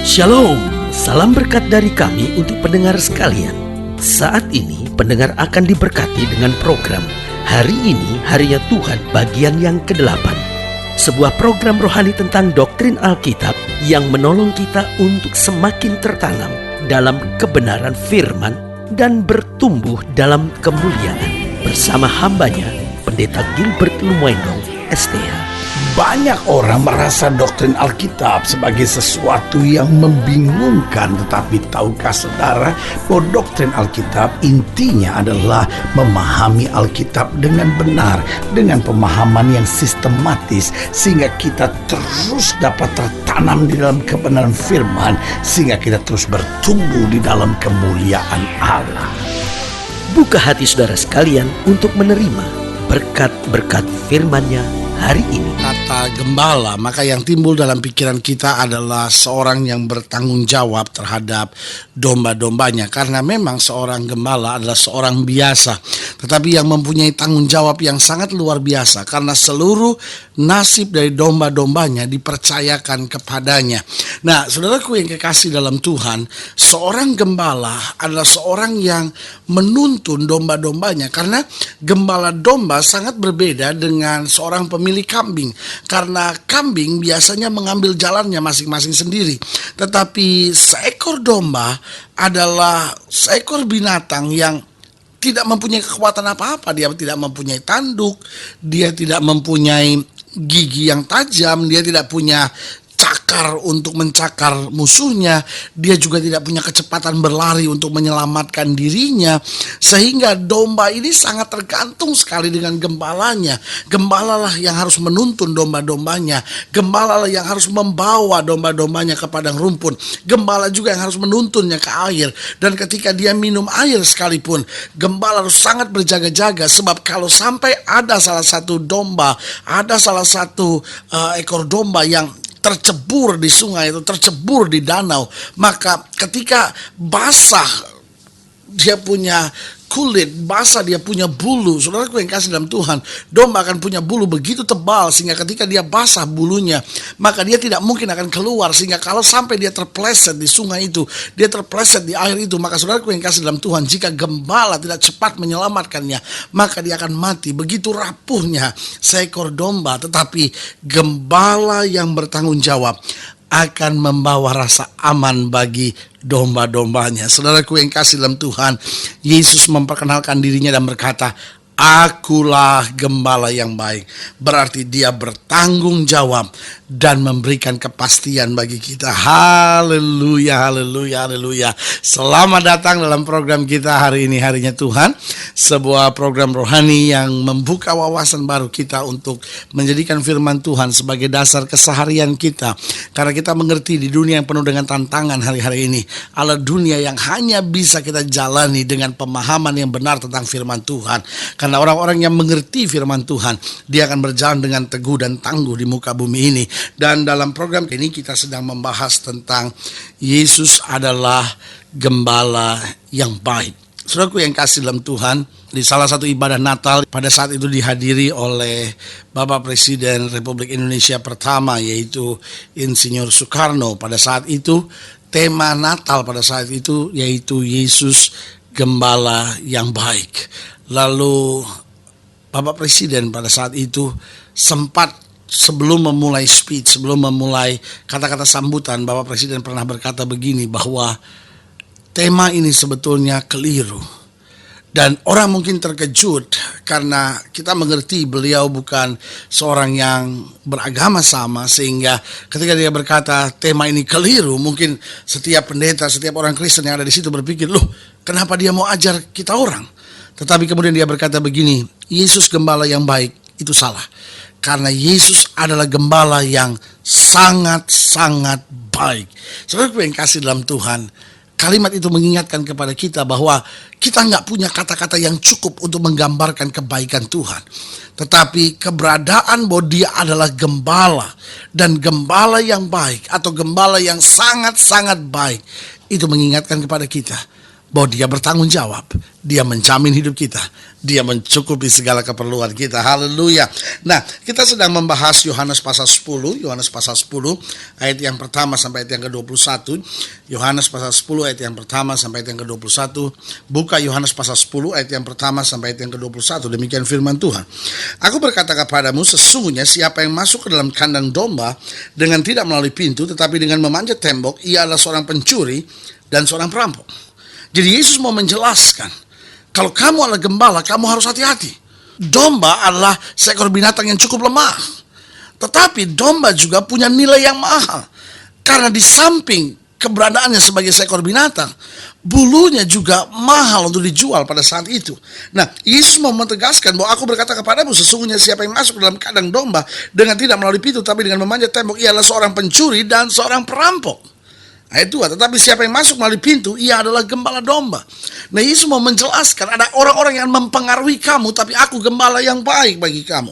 Shalom, salam berkat dari kami untuk pendengar sekalian. Saat ini pendengar akan diberkati dengan program Hari Ini Harinya Tuhan bagian yang ke-8. Sebuah program rohani tentang doktrin Alkitab yang menolong kita untuk semakin tertanam dalam kebenaran firman dan bertumbuh dalam kemuliaan. Bersama hambanya, Pendeta Gilbert Lumwendong, STH. Banyak orang merasa doktrin Alkitab sebagai sesuatu yang membingungkan. Tetapi tahukah saudara bahwa doktrin Alkitab intinya adalah memahami Alkitab dengan benar, dengan pemahaman yang sistematis, sehingga kita terus dapat tertanam di dalam kebenaran firman, sehingga kita terus bertumbuh di dalam kemuliaan Allah. Buka hati saudara sekalian untuk menerima berkat-berkat firman-Nya hari ini. Kata gembala, maka yang timbul dalam pikiran kita adalah seorang yang bertanggung jawab terhadap domba-dombanya. Karena memang seorang gembala adalah seorang biasa, tetapi yang mempunyai tanggung jawab yang sangat luar biasa. Karena seluruh nasib dari domba-dombanya dipercayakan kepadanya. Nah, saudaraku yang kekasih dalam Tuhan, seorang gembala adalah seorang yang menuntun domba-dombanya. Karena gembala domba sangat berbeda dengan seorang pemilik kambing. Karena kambing biasanya mengambil jalannya masing-masing sendiri. Tetapi seekor domba adalah seekor binatang yang tidak mempunyai kekuatan apa-apa. Dia tidak mempunyai tanduk, dia tidak mempunyai gigi yang tajam, dia tidak punya cakar untuk mencakar musuhnya, dia juga tidak punya kecepatan berlari untuk menyelamatkan dirinya, sehingga domba ini sangat tergantung sekali dengan gembalanya. Gembalalah yang harus menuntun domba-dombanya, gembalalah yang harus membawa domba-dombanya ke padang rumput, gembala juga yang harus menuntunnya ke air. Dan ketika dia minum air sekalipun, gembala harus sangat berjaga-jaga, sebab kalau sampai ada salah satu domba, ada salah satu ekor domba yang tercebur di sungai itu, tercebur di danau, maka ketika basah dia punya kulit, basah dia punya bulu. Saudaraku yang kasih dalam Tuhan, domba akan punya bulu begitu tebal sehingga ketika dia basah bulunya, maka dia tidak mungkin akan keluar. Sehingga kalau sampai dia terpleset di sungai itu, dia terpleset di air itu, maka saudaraku yang kasih dalam Tuhan, jika gembala tidak cepat menyelamatkannya, maka dia akan mati. Begitu rapuhnya seekor domba. Tetapi gembala yang bertanggung jawab akan membawa rasa aman bagi domba-dombanya. Saudaraku yang kasih dalam Tuhan, Yesus memperkenalkan dirinya dan berkata, Akulah gembala yang baik. Berarti dia bertanggung jawab dan memberikan kepastian bagi kita. Haleluya, haleluya, haleluya. Selamat datang dalam program kita Hari Ini Harinya Tuhan. Sebuah program rohani yang membuka wawasan baru kita untuk menjadikan firman Tuhan sebagai dasar keseharian kita. Karena kita mengerti di dunia yang penuh dengan tantangan hari-hari ini, adalah dunia yang hanya bisa kita jalani dengan pemahaman yang benar tentang firman Tuhan. Karena orang-orang yang mengerti firman Tuhan, dia akan berjalan dengan teguh dan tangguh di muka bumi ini. Dan dalam program ini kita sedang membahas tentang Yesus adalah gembala yang baik. Saudaraku yang kasih dalam Tuhan, di salah satu ibadah Natal pada saat itu dihadiri oleh Bapak Presiden Republik Indonesia pertama, yaitu Insinyur Soekarno. Pada saat itu tema Natal pada saat itu yaitu Yesus gembala yang baik. Lalu Bapak Presiden pada saat itu sempat sebelum memulai speech, sebelum memulai kata-kata sambutan, Bapak Presiden pernah berkata begini, bahwa tema ini sebetulnya keliru. Dan orang mungkin terkejut karena kita mengerti beliau bukan seorang yang beragama sama, sehingga ketika dia berkata tema ini keliru, mungkin setiap pendeta, setiap orang Kristen yang ada di situ berpikir, loh, kenapa dia mau ajar kita orang? Tetapi kemudian dia berkata begini, Yesus gembala yang baik, itu salah. Karena Yesus adalah gembala yang sangat-sangat baik. Saudaraku yang kasih dalam Tuhan, kalimat itu mengingatkan kepada kita bahwa kita nggak punya kata-kata yang cukup untuk menggambarkan kebaikan Tuhan. Tetapi keberadaan bahwa dia adalah gembala, dan gembala yang baik atau gembala yang sangat-sangat baik, itu mengingatkan kepada kita bahwa dia bertanggung jawab, dia menjamin hidup kita, dia mencukupi segala keperluan kita. Haleluya. Nah, kita sedang membahas Yohanes pasal 10, Yohanes pasal 10 ayat yang pertama sampai ayat yang ke-21. Yohanes pasal 10 ayat yang pertama sampai ayat yang ke-21. Buka Yohanes pasal 10 ayat yang pertama sampai ayat yang ke-21. Demikian firman Tuhan. Aku berkata kepadamu, sesungguhnya siapa yang masuk ke dalam kandang domba dengan tidak melalui pintu, tetapi dengan memanjat tembok, ia adalah seorang pencuri dan seorang perampok. Jadi Yesus mau menjelaskan, kalau kamu adalah gembala, kamu harus hati-hati. Domba adalah seekor binatang yang cukup lemah. Tetapi domba juga punya nilai yang mahal. Karena di samping keberadaannya sebagai seekor binatang, bulunya juga mahal untuk dijual pada saat itu. Nah, Yesus mau menegaskan bahwa aku berkata kepadamu, sesungguhnya siapa yang masuk dalam kandang domba dengan tidak melalui pintu, tapi dengan memanjat tembok, ia adalah seorang pencuri dan seorang perampok. Ayat 2, tetapi siapa yang masuk melalui pintu, ia adalah gembala domba. Nah, Yesus mau menjelaskan ada orang-orang yang mempengaruhi kamu, tapi aku gembala yang baik bagi kamu.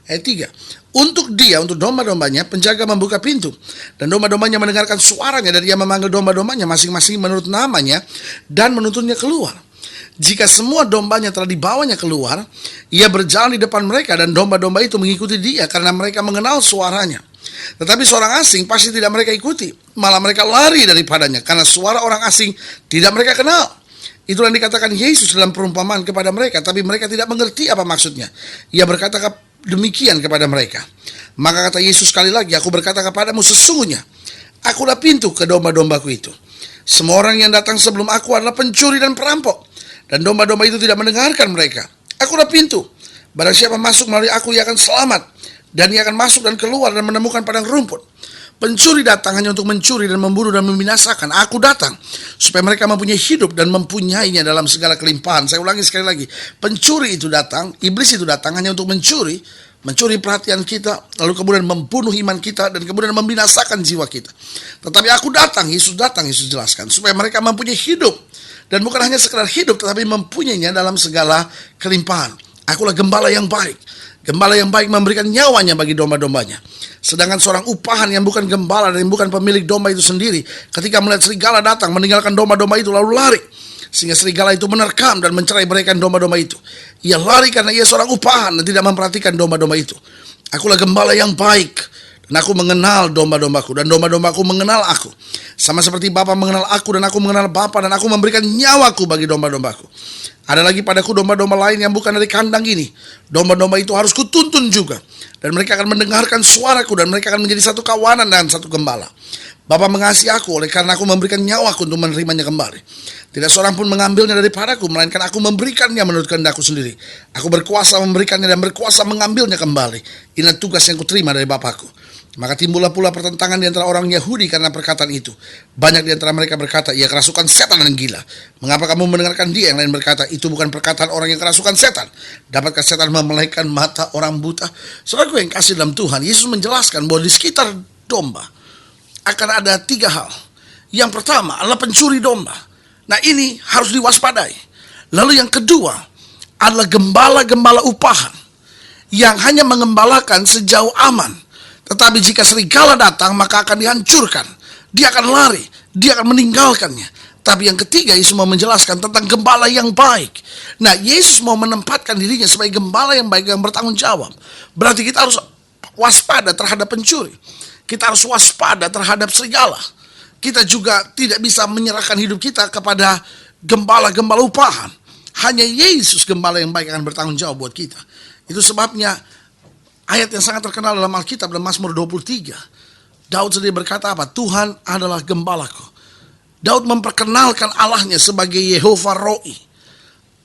Ayat 3, untuk domba-dombanya, penjaga membuka pintu, dan domba-dombanya mendengarkan suaranya, dan ia memanggil domba-dombanya masing-masing menurut namanya, dan menuntunnya keluar. Jika semua dombanya telah dibawanya keluar, ia berjalan di depan mereka, dan domba-domba itu mengikuti dia, karena mereka mengenal suaranya. Tetapi seorang asing pasti tidak mereka ikuti, malah mereka lari daripadanya, karena suara orang asing tidak mereka kenal. Itulah yang dikatakan Yesus dalam perumpamaan kepada mereka, tapi mereka tidak mengerti apa maksudnya. Ia berkata demikian kepada mereka. Maka kata Yesus sekali lagi, aku berkata kepadamu, sesungguhnya akulah pintu ke domba-dombaku itu. Semua orang yang datang sebelum aku adalah pencuri dan perampok, dan domba-domba itu tidak mendengarkan mereka. Akulah pintu, barang siapa masuk melalui aku, ia akan selamat, dan ia akan masuk dan keluar dan menemukan padang rumput. Pencuri datang hanya untuk mencuri dan membunuh dan membinasakan. Aku datang supaya mereka mempunyai hidup dan mempunyainya dalam segala kelimpahan. Saya ulangi sekali lagi. Pencuri itu datang, iblis itu datang hanya untuk mencuri perhatian kita, lalu kemudian membunuh iman kita, dan kemudian membinasakan jiwa kita. Tetapi aku datang, Yesus jelaskan, supaya mereka mempunyai hidup, dan bukan hanya sekedar hidup, tetapi mempunyainya dalam segala kelimpahan. Akulah gembala yang baik. Gembala yang baik memberikan nyawanya bagi domba-dombanya. Sedangkan seorang upahan yang bukan gembala dan yang bukan pemilik domba itu sendiri, ketika melihat serigala datang, meninggalkan domba-domba itu lalu lari. Sehingga serigala itu menerkam dan mencerai-beraikan domba-domba itu. Ia lari karena ia seorang upahan dan tidak memperhatikan domba-domba itu. Akulah gembala yang baik, dan aku mengenal domba-dombaku, dan domba-dombaku mengenal aku. Sama seperti Bapa mengenal aku, dan aku mengenal Bapa, dan aku memberikan nyawaku bagi domba-dombaku. Ada lagi padaku domba-domba lain yang bukan dari kandang ini. Domba-domba itu harus kutuntun juga, dan mereka akan mendengarkan suaraku, dan mereka akan menjadi satu kawanan dan satu gembala. Bapa mengasihi aku oleh karena aku memberikan nyawaku untuk menerimanya kembali. Tidak seorang pun mengambilnya daripadaku, melainkan aku memberikannya menurut kehendakku sendiri. Aku berkuasa memberikannya dan berkuasa mengambilnya kembali. Inilah tugas yang kuterima dari Bapakku. Maka timbullah pula pertentangan di antara orang Yahudi karena perkataan itu. Banyak di antara mereka berkata, ia kerasukan setan dan gila. Mengapa kamu mendengarkan dia? Yang lain berkata, itu bukan perkataan orang yang kerasukan setan. Dapatkah setan memelihkan mata orang buta? Saudaraku yang kasih dalam Tuhan, Yesus menjelaskan bahwa di sekitar domba akan ada 3 hal. Yang pertama adalah pencuri domba. Nah, ini harus diwaspadai. Lalu yang kedua adalah gembala-gembala upahan yang hanya mengembalakan sejauh aman. Tetapi jika serigala datang, maka akan dihancurkan. Dia akan lari, dia akan meninggalkannya. Tapi yang ketiga, Yesus mau menjelaskan tentang gembala yang baik. Nah, Yesus mau menempatkan dirinya sebagai gembala yang baik yang bertanggung jawab. Berarti kita harus waspada terhadap pencuri. Kita harus waspada terhadap serigala. Kita juga tidak bisa menyerahkan hidup kita kepada gembala-gembala upahan. Hanya Yesus gembala yang baik akan bertanggung jawab buat kita. Itu sebabnya ayat yang sangat terkenal dalam Alkitab, dalam Mazmur 23. Daud sendiri berkata apa? Tuhan adalah gembalaku. Daud memperkenalkan Allahnya sebagai Yehovah Roi.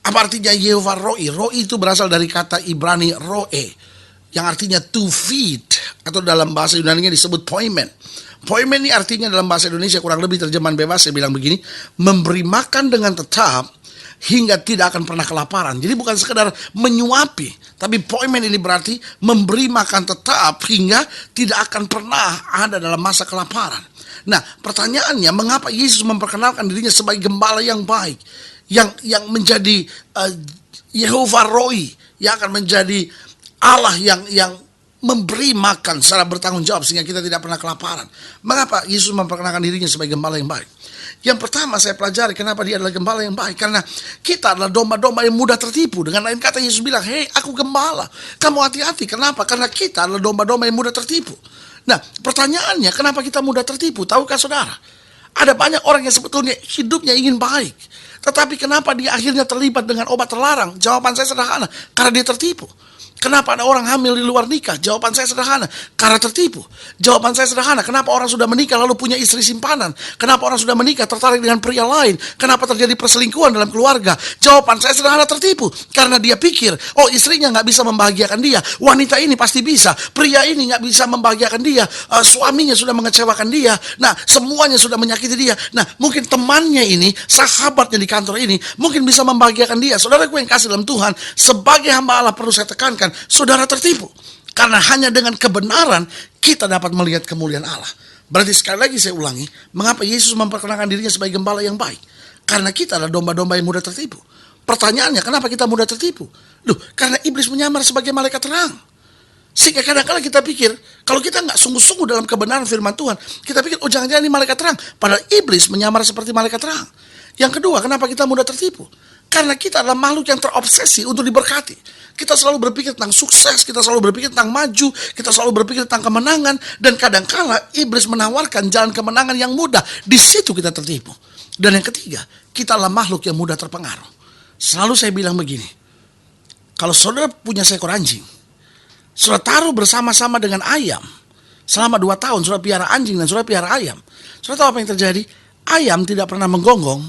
Apa artinya Yehovah Roi? Roi itu berasal dari kata Ibrani roe, yang artinya to feed, atau dalam bahasa Yunani disebut poimen. Poimen ini artinya dalam bahasa Indonesia kurang lebih terjemahan bebas, saya bilang begini, memberi makan dengan tetap hingga tidak akan pernah kelaparan. Jadi bukan sekedar menyuapi, tapi poimen ini berarti memberi makan tetap hingga tidak akan pernah ada dalam masa kelaparan. Nah, pertanyaannya, mengapa Yesus memperkenalkan dirinya sebagai gembala yang baik, yang menjadi Yehovah Roi, yang akan menjadi Allah yang memberi makan secara bertanggung jawab sehingga kita tidak pernah kelaparan. Mengapa Yesus memperkenalkan dirinya sebagai gembala yang baik? Yang pertama saya pelajari kenapa dia adalah gembala yang baik. Karena kita adalah domba-domba yang mudah tertipu. Dengan lain kata Yesus bilang, hei aku gembala, kamu hati-hati. Kenapa? Karena kita adalah domba-domba yang mudah tertipu. Nah pertanyaannya, kenapa kita mudah tertipu? Tahukah saudara? Ada banyak orang yang sebetulnya hidupnya ingin baik, tetapi kenapa dia akhirnya terlibat dengan obat terlarang? Jawaban saya sederhana, karena dia tertipu. Kenapa ada orang hamil di luar nikah? Jawaban saya sederhana, karena tertipu. Jawaban saya sederhana, kenapa orang sudah menikah lalu punya istri simpanan? Kenapa orang sudah menikah tertarik dengan pria lain? Kenapa terjadi perselingkuhan dalam keluarga? Jawaban saya sederhana, tertipu. Karena dia pikir, oh istrinya nggak bisa membahagiakan dia, wanita ini pasti bisa, pria ini nggak bisa membahagiakan dia, suaminya sudah mengecewakan dia, nah semuanya sudah menyakiti dia. Nah mungkin temannya ini, sahabatnya di kantor ini, mungkin bisa membahagiakan dia. Saudaraku yang kasih dalam Tuhan, sebagai hamba Allah perlu saya tekankan, saudara tertipu. Karena hanya dengan kebenaran kita dapat melihat kemuliaan Allah. Berarti sekali lagi saya ulangi, mengapa Yesus memperkenalkan dirinya sebagai gembala yang baik? Karena kita adalah domba-domba yang mudah tertipu. Pertanyaannya, kenapa kita mudah tertipu? Karena iblis menyamar sebagai malaikat terang. Sehingga kadang-kadang kita pikir, kalau kita nggak sungguh-sungguh dalam kebenaran firman Tuhan, kita pikir, oh jangan-jangan ini malaikat terang. Padahal iblis menyamar seperti malaikat terang. Yang kedua, kenapa kita mudah tertipu? Karena kita adalah makhluk yang terobsesi untuk diberkati. Kita selalu berpikir tentang sukses, kita selalu berpikir tentang maju, kita selalu berpikir tentang kemenangan. Dan kadang-kala iblis menawarkan jalan kemenangan yang mudah. Di situ kita tertipu. Dan yang ketiga, kita adalah makhluk yang mudah terpengaruh. Selalu saya bilang begini, kalau saudara punya seekor anjing, saudara taruh bersama-sama dengan ayam, selama 2 tahun saudara piara anjing dan saudara piara ayam. Saudara tahu apa yang terjadi? Ayam tidak pernah menggonggong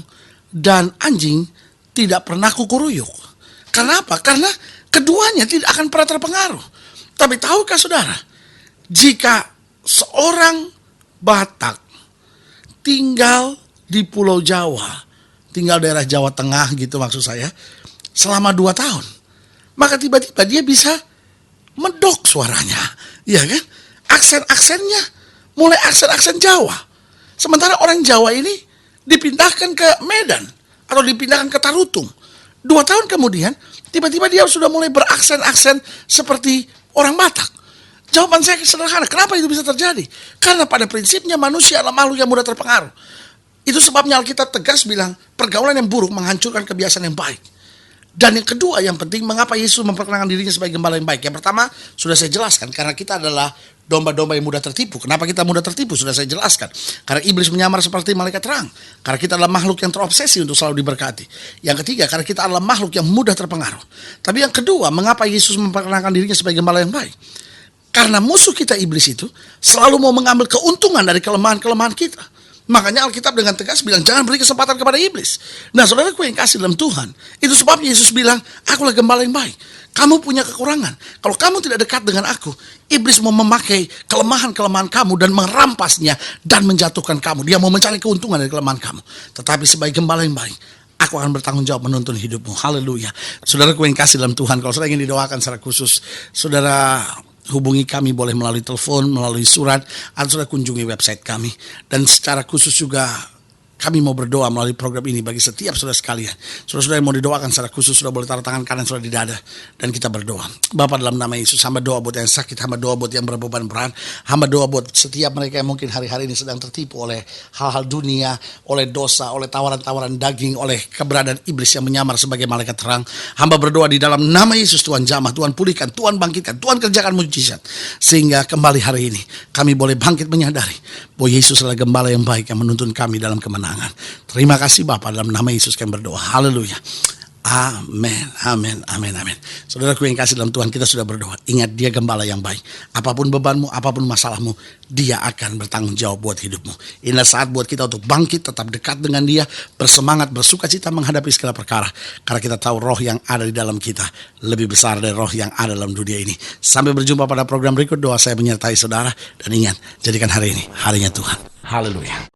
dan anjing tidak pernah kukuruyuk. Kenapa? Karena keduanya tidak akan pernah terpengaruh. Tapi tahukah saudara, jika seorang Batak tinggal di Pulau Jawa, tinggal daerah Jawa Tengah gitu maksud saya, selama 2 tahun, maka tiba-tiba dia bisa medok suaranya, ya kan? Aksen-aksennya mulai aksen-aksen Jawa. Sementara orang Jawa ini dipindahkan ke Medan atau dipindahkan ke Tarutung. 2 tahun kemudian, tiba-tiba dia sudah mulai beraksen-aksen seperti orang Batak. Jawaban saya sederhana, kenapa itu bisa terjadi? Karena pada prinsipnya manusia adalah makhluk yang mudah terpengaruh. Itu sebabnya Alkitab tegas bilang, pergaulan yang buruk menghancurkan kebiasaan yang baik. Dan yang kedua yang penting, mengapa Yesus memperkenalkan dirinya sebagai gembala yang baik? Yang pertama, sudah saya jelaskan, karena kita adalah domba-domba yang mudah tertipu. Kenapa kita mudah tertipu? Sudah saya jelaskan. Karena iblis menyamar seperti malaikat terang. Karena kita adalah makhluk yang terobsesi untuk selalu diberkati. Yang ketiga, karena kita adalah makhluk yang mudah terpengaruh. Tapi yang kedua, mengapa Yesus memperkenalkan dirinya sebagai gembala yang baik? Karena musuh kita iblis itu selalu mau mengambil keuntungan dari kelemahan-kelemahan kita. Makanya Alkitab dengan tegas bilang, jangan beri kesempatan kepada iblis. Nah saudaraku yang kasih dalam Tuhan, itu sebabnya Yesus bilang, akulah gembala yang baik. Kamu punya kekurangan. Kalau kamu tidak dekat dengan aku, iblis mau memakai kelemahan-kelemahan kamu dan merampasnya dan menjatuhkan kamu. Dia mau mencari keuntungan dari kelemahan kamu. Tetapi sebagai gembala yang baik, aku akan bertanggung jawab menuntun hidupmu. Haleluya. Saudaraku yang kasih dalam Tuhan, kalau saudara ingin didoakan secara khusus, saudara hubungi kami boleh melalui telepon, melalui surat, atau saudara kunjungi website kami. Dan secara khusus juga kami mau berdoa melalui program ini bagi setiap saudara sekalian. Saudara-saudara yang mau didoakan secara khusus sudah boleh taruh tangan kanan saudara di dada dan kita berdoa. Bapa dalam nama Yesus, hamba doa buat yang sakit, hamba doa buat yang berbeban berat, hamba doa buat setiap mereka yang mungkin hari-hari ini sedang tertipu oleh hal-hal dunia, oleh dosa, oleh tawaran-tawaran daging, oleh keberadaan iblis yang menyamar sebagai malaikat terang. Hamba berdoa di dalam nama Yesus, Tuhan jamah, Tuhan pulihkan, Tuhan bangkitkan, Tuhan kerjakan mujizat. Sehingga kembali hari ini kami boleh bangkit menyadari bahwa Yesus adalah gembala yang baik yang menuntun kami dalam kemenangan. Terima kasih Bapa, dalam nama Yesus kami berdoa. Haleluya. Amin, amin, amin, amin. Saudaraku yang kasih dalam Tuhan, kita sudah berdoa. Ingat, dia gembala yang baik. Apapun bebanmu, apapun masalahmu, dia akan bertanggung jawab buat hidupmu. Inilah saat buat kita untuk bangkit, tetap dekat dengan dia, bersemangat, bersuka cita menghadapi segala perkara. Karena kita tahu roh yang ada di dalam kita lebih besar dari roh yang ada dalam dunia ini. Sampai berjumpa pada program berikut. Doa saya menyertai saudara. Dan ingat, jadikan hari ini harinya Tuhan. Haleluya.